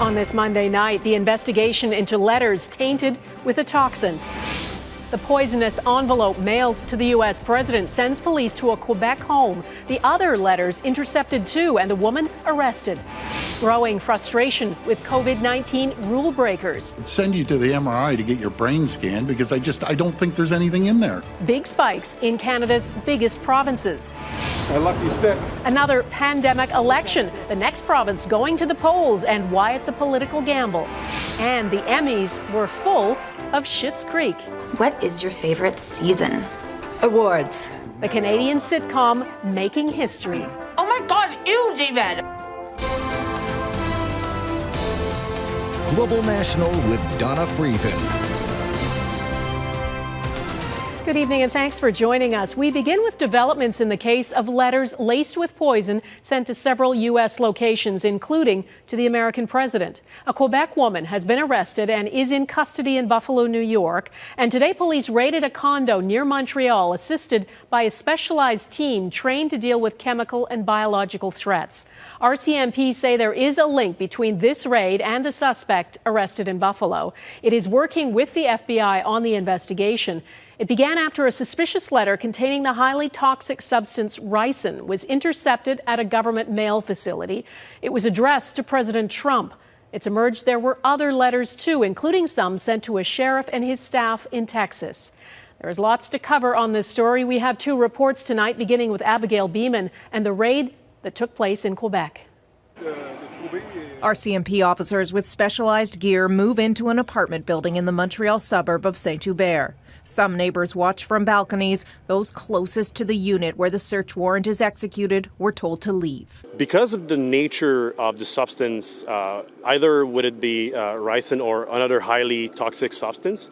On this Monday night, the investigation into letters tainted with a toxin. The poisonous envelope mailed to the U.S. president sends police to a Quebec home. The other letters intercepted too, and a woman arrested. Growing frustration with COVID-19 rule breakers. I'd send you to the MRI to get your brain scanned because I don't think there's anything in there. Big spikes in Canada's biggest provinces. A lucky stick. Another pandemic election. The next province going to the polls and why it's a political gamble. And the Emmys were full of Schitt's Creek. What is your favorite season? Awards. The Canadian sitcom making history. Oh my God, ew, David! Global National with Donna Friesen. Good evening and thanks for joining us. We begin with developments in the case of letters laced with poison sent to several U.S. locations, including to the American president. A Quebec woman has been arrested and is in custody in Buffalo, New York. And today police raided a condo near Montreal, assisted by a specialized team trained to deal with chemical and biological threats. RCMP say there is a link between this raid and the suspect arrested in Buffalo. It is working with the FBI on the investigation. It began after a suspicious letter containing the highly toxic substance ricin was intercepted at a government mail facility. It was addressed to President Trump. It's emerged there were other letters too, including some sent to a sheriff and his staff in Texas. There is lots to cover on this story. We have two reports tonight, beginning with Abigail Bimman and the raid that took place in Quebec. RCMP officers with specialized gear move into an apartment building in the Montreal suburb of Saint-Hubert. Some neighbors watch from balconies. Those closest to the unit where the search warrant is executed were told to leave. Because of the nature of the substance, either would it be ricin or another highly toxic substance,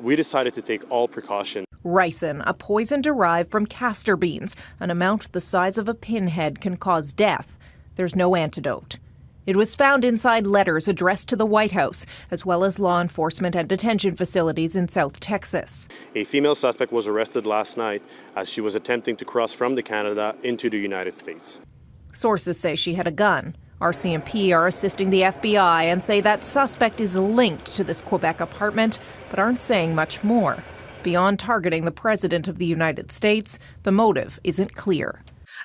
we decided to take all precaution. Ricin, a poison derived from castor beans, an amount the size of a pinhead can cause death. There's no antidote. It was found inside letters addressed to the White House, as well as law enforcement and detention facilities in South Texas. A female suspect was arrested last night as she was attempting to cross from Canada into the United States. Sources say she had a gun. RCMP are assisting the FBI and say that suspect is linked to this Quebec apartment, but aren't saying much more. Beyond targeting the President of the United States, the motive isn't clear.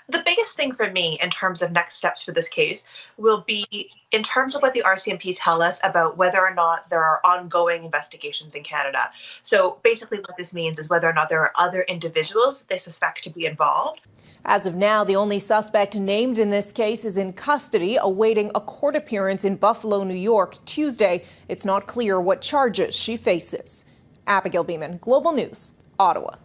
The biggest thing for me in terms of next steps for this case will be in terms of what the RCMP tell us about whether or not there are ongoing investigations in Canada. So basically what this means is whether or not there are other individuals they suspect to be involved. As of now, the only suspect named in this case is in custody, awaiting a court appearance in Buffalo, New York, Tuesday. It's not clear what charges she faces. Abigail Bimman, Global News, Ottawa.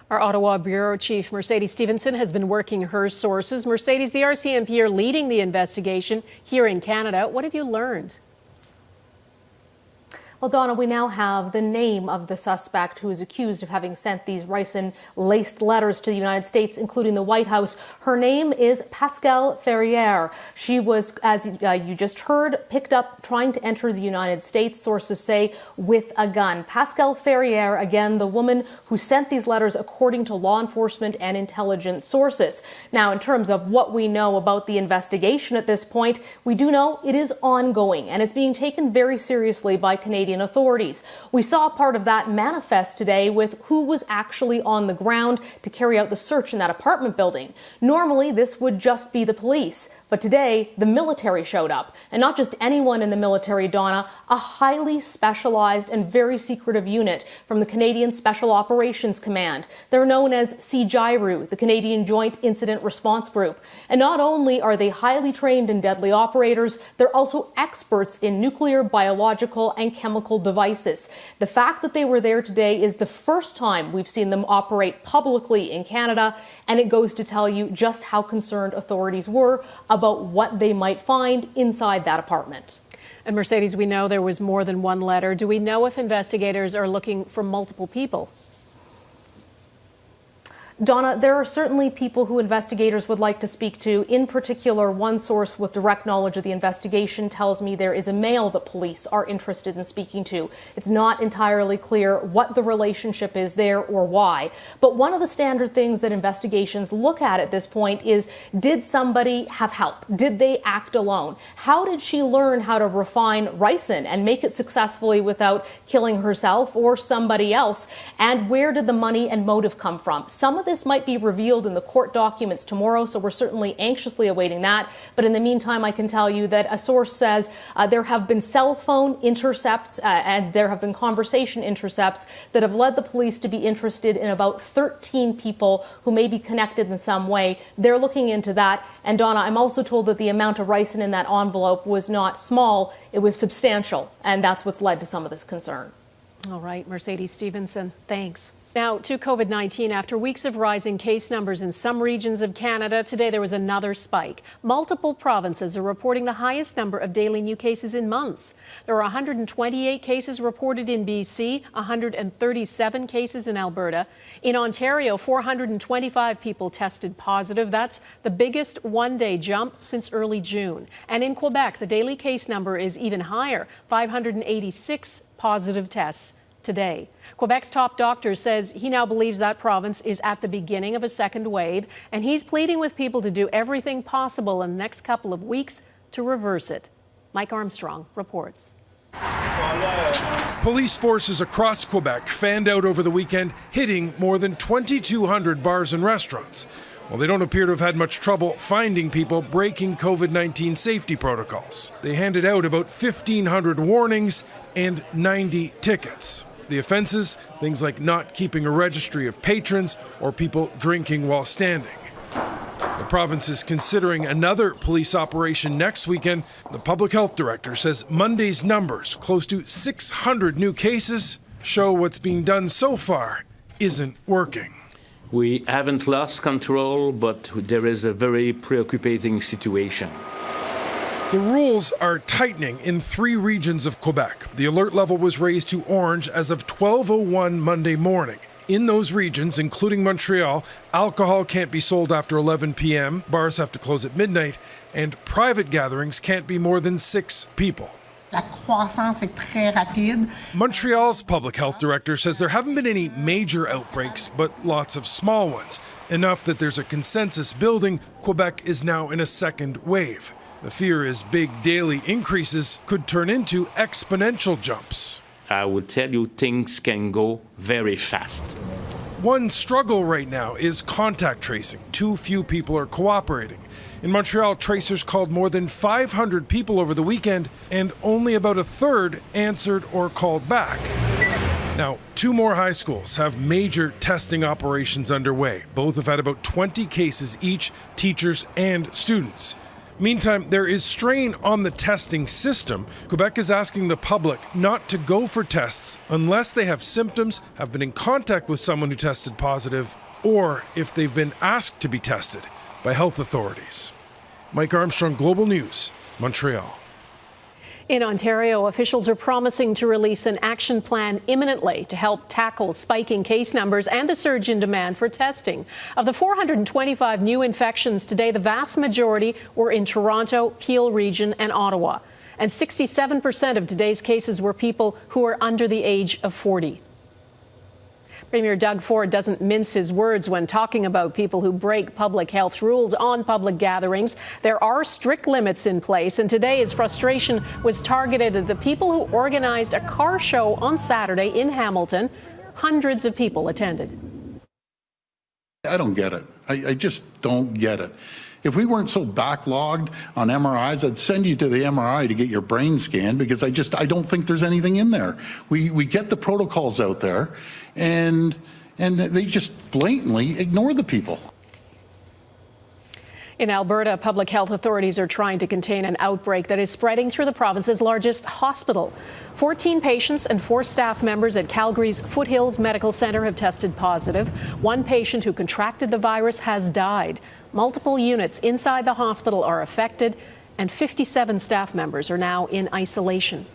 Our Ottawa Bureau Chief Mercedes Stephenson has been working her sources. Mercedes, the RCMP are leading the investigation here in Canada. What have you learned? Well, Donna, we now have the name of the suspect who is accused of having sent these ricin-laced letters to the United States, including the White House. Her name is Pascale Ferrier. She was, as you just heard, picked up trying to enter the United States, sources say, with a gun. Pascale Ferrier, again, the woman who sent these letters according to law enforcement and intelligence sources. Now, in terms of what we know about the investigation at this point, we do know it is ongoing, and it's being taken very seriously by Canadian authorities. We saw part of that manifest today with who was actually on the ground to carry out the search in that apartment building. Normally, this would just be the police. But today, the military showed up. And not just anyone in the military, Donna, a highly specialized and very secretive unit from the Canadian Special Operations Command. They're known as CJIRU, the Canadian Joint Incident Response Group. And not only are they highly trained and deadly operators, they're also experts in nuclear, biological, and chemical devices. The fact that they were there today is the first time we've seen them operate publicly in Canada, and it goes to tell you just how concerned authorities were about what they might find inside that apartment. And Mercedes, we know there was more than one letter. Do we know if investigators are looking for multiple people? Donna, there are certainly people who investigators would like to speak to. In particular, one source with direct knowledge of the investigation tells me there is a male that police are interested in speaking to. It's not entirely clear what the relationship is there or why. But one of the standard things that investigations look at this point is, did somebody have help? Did they act alone? How did she learn how to refine ricin and make it successfully without killing herself or somebody else? And where did the money and motive come from? Some of this might be revealed in the court documents tomorrow, so we're certainly anxiously awaiting that. But in the meantime, I can tell you that a source says there have been cell phone intercepts and there have been conversation intercepts that have led the police to be interested in about 13 people who may be connected in some way. They're looking into that. And Donna, I'm also told that the amount of ricin in that envelope was not small, it was substantial. And that's what's led to some of this concern. All right, Mercedes Stephenson, thanks. Now to COVID-19. After weeks of rising case numbers in some regions of Canada, today there was another spike. Multiple provinces are reporting the highest number of daily new cases in months. There are 128 cases reported in BC, 137 cases in Alberta. In Ontario, 425 people tested positive. That's the biggest one-day jump since early June. And in Quebec, the daily case number is even higher, 586 positive tests today. Quebec's top doctor says he now believes that province is at the beginning of a second wave, and he's pleading with people to do everything possible in the next couple of weeks to reverse it. Mike Armstrong reports. Police forces across Quebec fanned out over the weekend, hitting more than 2,200 bars and restaurants. Well, they don't appear to have had much trouble finding people breaking COVID-19 safety protocols. They handed out about 1,500 warnings and 90 tickets. The offenses, things like not keeping a registry of patrons or people drinking while standing. The province is considering another police operation next weekend. The public health director says Monday's numbers, close to 600 new cases, show what's being done so far isn't working. We haven't lost control, but there is a very preoccupating situation. The rules are tightening in 3 regions of Quebec. The alert level was raised to orange as of 12:01 Monday morning. In those regions, including Montreal, alcohol can't be sold after 11 p.m., bars have to close at midnight, and private gatherings can't be more than 6 people. La croissance est très rapide. Montreal's public health director says there haven't been any major outbreaks, but lots of small ones. Enough that there's a consensus building Quebec is now in a second wave. The fear is big daily increases could turn into exponential jumps. I will tell you, things can go very fast. One struggle right now is contact tracing. Too few people are cooperating. In Montreal, tracers called more than 500 people over the weekend, and only about a third answered or called back. Now, 2 more high schools have major testing operations underway. Both have had about 20 cases each, teachers and students. Meantime, there is strain on the testing system. Quebec is asking the public not to go for tests unless they have symptoms, have been in contact with someone who tested positive, or if they've been asked to be tested by health authorities. Mike Armstrong, Global News, Montreal. In Ontario, officials are promising to release an action plan imminently to help tackle spiking case numbers and the surge in demand for testing. Of the 425 new infections today, the vast majority were in Toronto, Peel Region, and Ottawa. And 67% of today's cases were people who are under the age of 40. Premier Doug Ford doesn't mince his words when talking about people who break public health rules on public gatherings. There are strict limits in place, and today his frustration was targeted at the people who organized a car show on Saturday in Hamilton. Hundreds of people attended. I don't get it. I just don't get it. If we weren't so backlogged on MRIs, I'd send you to the MRI to get your brain scanned, because I don't think there's anything in there. We get the protocols out there, and they just blatantly ignore the people. In Alberta, public health authorities are trying to contain an outbreak that is spreading through the province's largest hospital. 14 patients and 4 staff members at Calgary's Foothills Medical Centre have tested positive. 1 patient who contracted the virus has died. Multiple units inside the hospital are affected, and 57 staff members are now in isolation.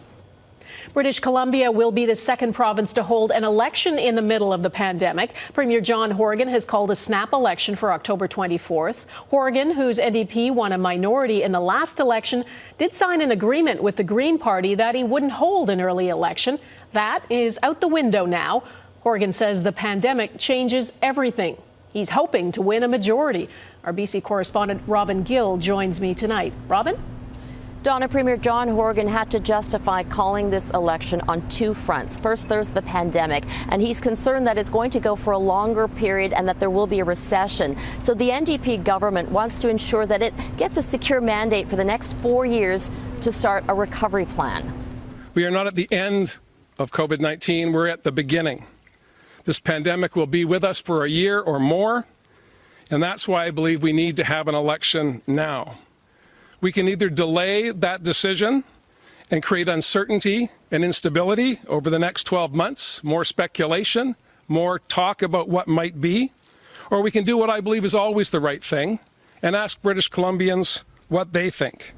British Columbia will be the second province to hold an election in the middle of the pandemic. Premier John Horgan has called a snap election for October 24th. Horgan, whose NDP won a minority in the last election, did sign an agreement with the Green Party that he wouldn't hold an early election. That is out the window now. Horgan says the pandemic changes everything. He's hoping to win a majority. Our BC correspondent Robin Gill joins me tonight. Robin? Donna, Premier John Horgan had to justify calling this election on two fronts. First, there's the pandemic, and he's concerned that it's going to go for a longer period and that there will be a recession. So the NDP government wants to ensure that it gets a secure mandate for the next 4 years to start a recovery plan. We are not at the end of COVID-19. We're at the beginning. This pandemic will be with us for a year or more, and that's why I believe we need to have an election now. We can either delay that decision and create uncertainty and instability over the next 12 months, more speculation, more talk about what might be, or we can do what I believe is always the right thing and ask British Columbians what they think.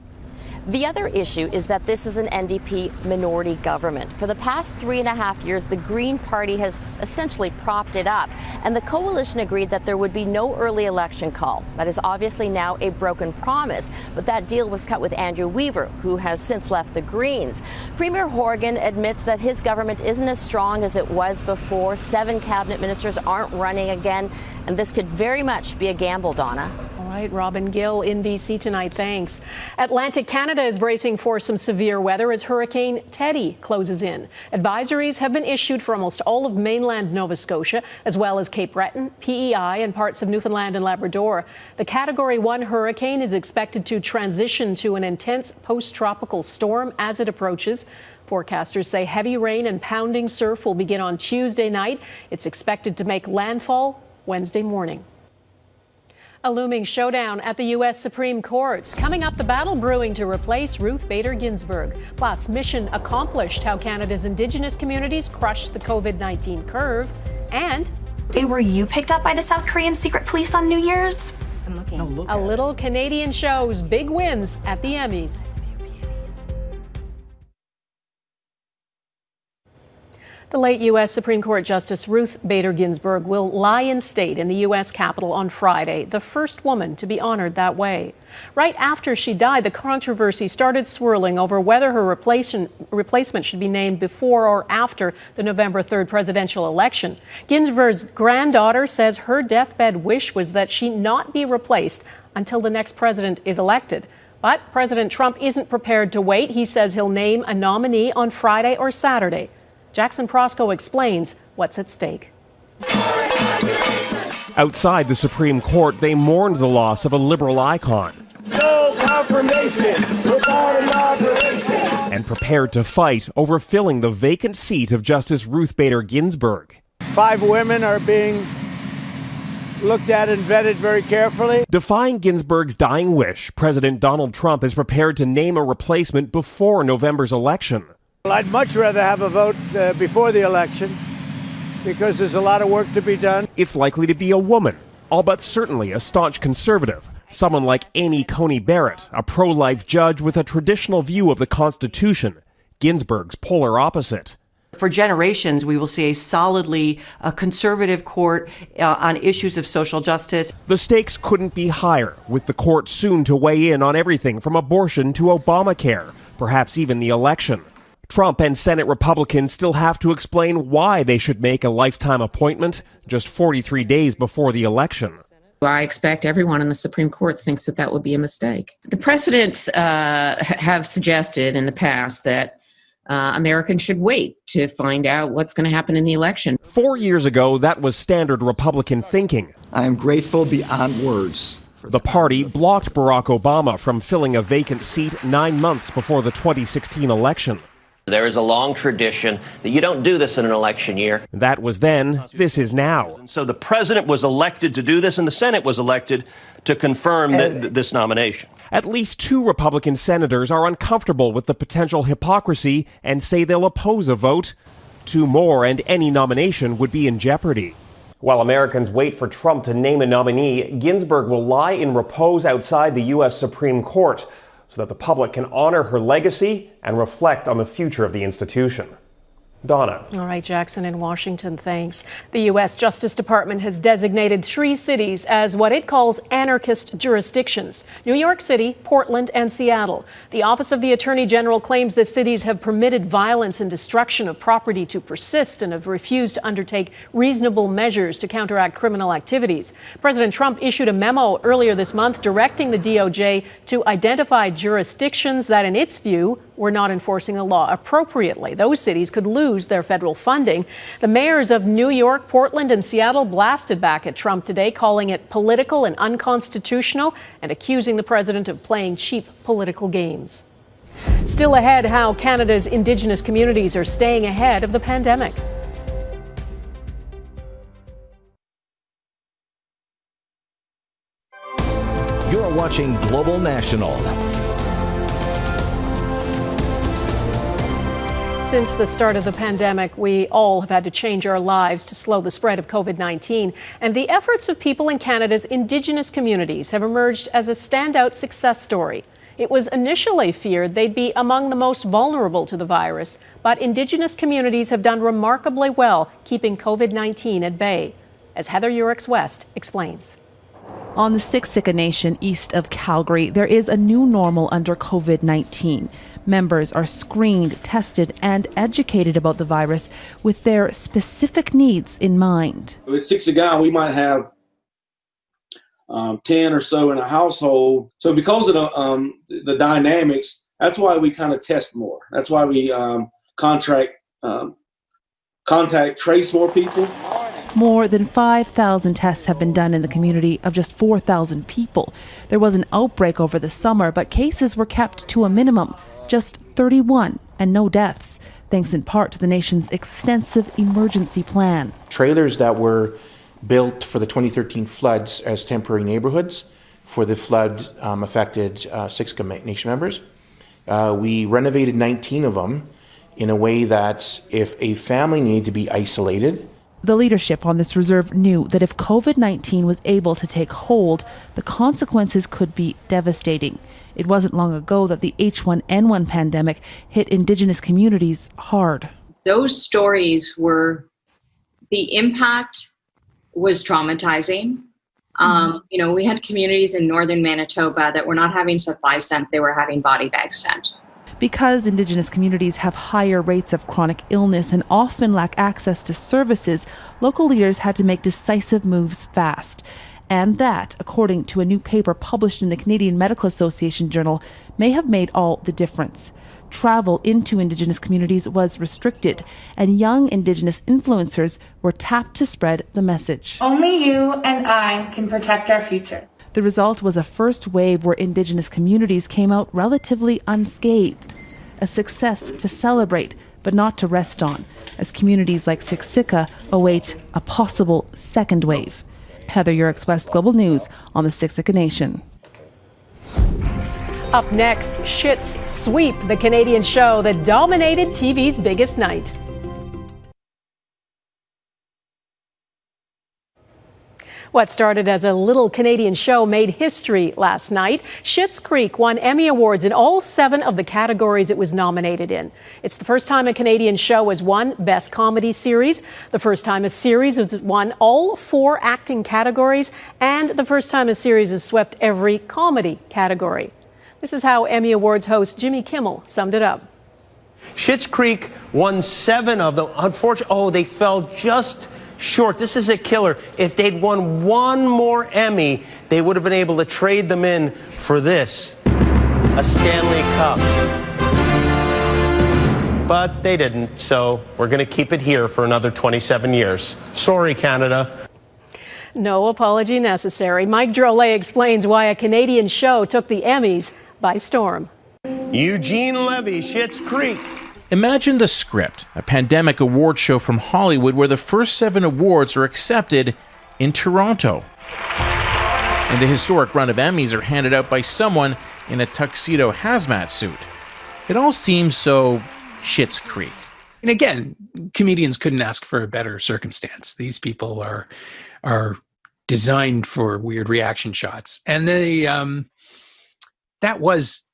The other issue is that this is an NDP minority government. For the past 3.5 years, the Green Party has essentially propped it up, and the coalition agreed that there would be no early election call. That is obviously now a broken promise, but that deal was cut with Andrew Weaver, who has since left the Greens. Premier Horgan admits that his government isn't as strong as it was before. 7 cabinet ministers aren't running again, and this could very much be a gamble, Donna. All right, Robin Gill in BC tonight. Thanks. Atlantic Canada is bracing for some severe weather as Hurricane Teddy closes in. Advisories have been issued for almost all of mainland Nova Scotia, as well as Cape Breton, PEI, and parts of Newfoundland and Labrador. The Category 1 hurricane is expected to transition to an intense post-tropical storm as it approaches. Forecasters say heavy rain and pounding surf will begin on Tuesday night. It's expected to make landfall Wednesday morning. A looming showdown at the U.S. Supreme Court. Coming up, the battle brewing to replace Ruth Bader Ginsburg. Plus, mission accomplished, how Canada's Indigenous communities crushed the COVID-19 curve. And Were you picked up by the South Korean secret police on New Year's? I'm looking. A little Canadian show's big wins at the Emmys. The late U.S. Supreme Court Justice Ruth Bader Ginsburg will lie in state in the U.S. Capitol on Friday, the first woman to be honored that way. Right after she died, the controversy started swirling over whether her replacement should be named before or after the November 3rd presidential election. Ginsburg's granddaughter says her deathbed wish was that she not be replaced until the next president is elected. But President Trump isn't prepared to wait. He says he'll name a nominee on Friday or Saturday. Jackson Prosco explains what's at stake. Outside the Supreme Court, they mourned the loss of a liberal icon. No confirmation without inauguration. And prepared to fight over filling the vacant seat of Justice Ruth Bader Ginsburg. 5 women are being looked at and vetted very carefully. Defying Ginsburg's dying wish, President Donald Trump is prepared to name a replacement before November's election. Well, I'd much rather have a vote before the election because there's a lot of work to be done. It's likely to be a woman, all but certainly a staunch conservative. Someone like Amy Coney Barrett, a pro-life judge with a traditional view of the Constitution. Ginsburg's polar opposite. For generations, we will see a solidly conservative court on issues of social justice. The stakes couldn't be higher, with the court soon to weigh in on everything from abortion to Obamacare, perhaps even the election. Trump and Senate Republicans still have to explain why they should make a lifetime appointment just 43 days before the election. I expect everyone in the Supreme Court thinks that that would be a mistake. The precedents have suggested in the past that Americans should wait to find out what's going to happen in the election. 4 years ago, that was standard Republican thinking. I am grateful beyond words. The party blocked Barack Obama from filling a vacant seat 9 months before the 2016 election. There is a long tradition that you don't do this in an election year. That was then, this is now. So the president was elected to do this, and the Senate was elected to confirm this nomination. At least 2 Republican senators are uncomfortable with the potential hypocrisy and say they'll oppose a vote. 2 more and any nomination would be in jeopardy. While Americans wait for Trump to name a nominee, Ginsburg will lie in repose outside the U.S. Supreme Court. so that the public can honor her legacy and reflect on the future of the institution. Donna. All right, Jackson in Washington, thanks. The U.S. Justice Department has designated 3 cities as what it calls anarchist jurisdictions: New York City, Portland, and Seattle. The Office of the Attorney General claims that cities have permitted violence and destruction of property to persist and have refused to undertake reasonable measures to counteract criminal activities. President Trump issued a memo earlier this month directing the DOJ to identify jurisdictions that, in its view, were not enforcing the law appropriately. Those cities could lose their federal funding. The mayors of New York, Portland, and Seattle blasted back at Trump today, calling it political and unconstitutional and accusing the president of playing cheap political games. Still ahead, how Canada's Indigenous communities are staying ahead of the pandemic. You're watching Global National. Since the start of the pandemic, we all have had to change our lives to slow the spread of COVID-19. And the efforts of people in Canada's Indigenous communities have emerged as a standout success story. It was initially feared they'd be among the most vulnerable to the virus, but Indigenous communities have done remarkably well keeping COVID-19 at bay, as Heather Urix-West explains. On the Siksika Nation east of Calgary, there is a new normal under COVID-19. Members are screened, tested, and educated about the virus with their specific needs in mind. With Siksika, we might have 10 or so in a household. So because of the dynamics, that's why we kind of test more. That's why we contact trace more people. More than 5,000 tests have been done in the community of just 4,000 people. There was an outbreak over the summer, but cases were kept to a minimum, just 31, and no deaths, thanks in part to the nation's extensive emergency plan. Trailers that were built for the 2013 floods as temporary neighborhoods for the flood affected Siksika Nation members. We renovated 19 of them in a way that if a family needed to be isolated. The leadership on this reserve knew that if COVID-19 was able to take hold, the consequences could be devastating. It wasn't long ago that the H1N1 pandemic hit Indigenous communities hard. Those stories were, the impact was traumatizing. We had communities in northern Manitoba that were not having supplies sent, they were having body bags sent. Because Indigenous communities have higher rates of chronic illness and often lack access to services, local leaders had to make decisive moves fast. And that, according to a new paper published in the Canadian Medical Association Journal, may have made all the difference. Travel into Indigenous communities was restricted, and young Indigenous influencers were tapped to spread the message. Only you and I can protect our future. The result was a first wave where Indigenous communities came out relatively unscathed. A success to celebrate, but not to rest on, as communities like Siksika await a possible second wave. Heather Urix-West, Global News on the Siksika Nation. Up next, Schitt's Sweep, the Canadian show that dominated TV's biggest night. What started as a little Canadian show made history last night. Schitt's Creek won Emmy Awards in all 7 of the categories it was nominated in. It's the first time a Canadian show has won Best Comedy Series, the first time a series has won all 4 acting categories, and the first time a series has swept every comedy category. This is how Emmy Awards host Jimmy Kimmel summed it up. Schitt's Creek won 7 of them. Unfortunately, they fell just short. This is a killer. If they'd won 1 more Emmy, they would have been able to trade them in for this, a Stanley Cup. But they didn't, so we're going to keep it here for another 27 years. Sorry, Canada. No apology necessary. Mike Drolet explains why a Canadian show took the Emmys by storm. Eugene Levy, Schitt's Creek. Imagine the script, a pandemic award show from Hollywood where the first 7 awards are accepted in Toronto. And the historic run of Emmys are handed out by someone in a tuxedo hazmat suit. It all seems so Schitt's Creek. And again, comedians couldn't ask for a better circumstance. These people are designed for weird reaction shots. And they that was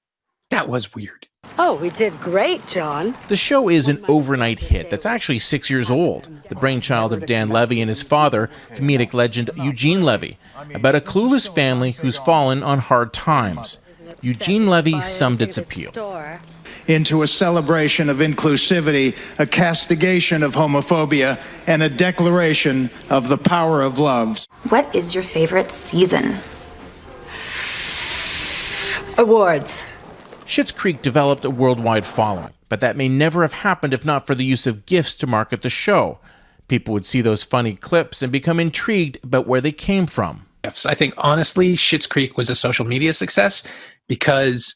That was weird. Oh, we did great, John. The show is an overnight hit that's actually 6 years old, the brainchild of Dan Levy and his father, comedic legend Eugene Levy, about a clueless family who's fallen on hard times. Eugene Levy summed its appeal into a celebration of inclusivity, a castigation of homophobia, and a declaration of the power of love. What is your favorite season? Awards. Schitt's Creek developed a worldwide following, but that may never have happened if not for the use of GIFs to market the show. People would see those funny clips and become intrigued about where they came from. I think, honestly, Schitt's Creek was a social media success because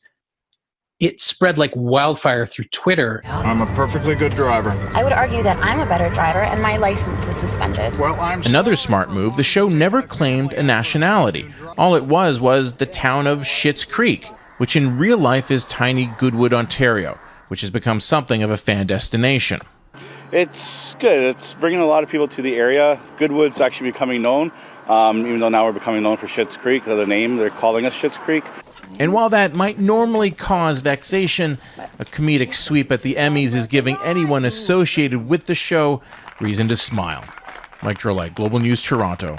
it spread like wildfire through Twitter. I'm a perfectly good driver. I would argue that I'm a better driver and my license is suspended. Well, Another smart move, the show never claimed a nationality. All it was the town of Schitt's Creek, which in real life is tiny Goodwood, Ontario, which has become something of a fan destination. It's good. It's bringing a lot of people to the area. Goodwood's actually becoming known, even though now we're becoming known for Schitt's Creek, the name, they're calling us Schitt's Creek. And while that might normally cause vexation, a comedic sweep at the Emmys is giving anyone associated with the show reason to smile. Mike Drolite, Global News, Toronto.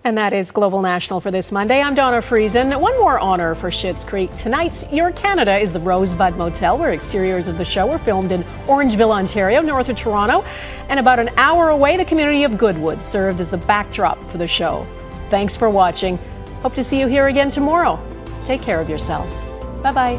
And that is Global National for this Monday. I'm Donna Friesen. One more honor for Schitt's Creek. Tonight's Your Canada is the Rosebud Motel, where exteriors of the show were filmed in Orangeville, Ontario, north of Toronto. And about an hour away, the community of Goodwood served as the backdrop for the show. Thanks for watching. Hope to see you here again tomorrow. Take care of yourselves. Bye-bye.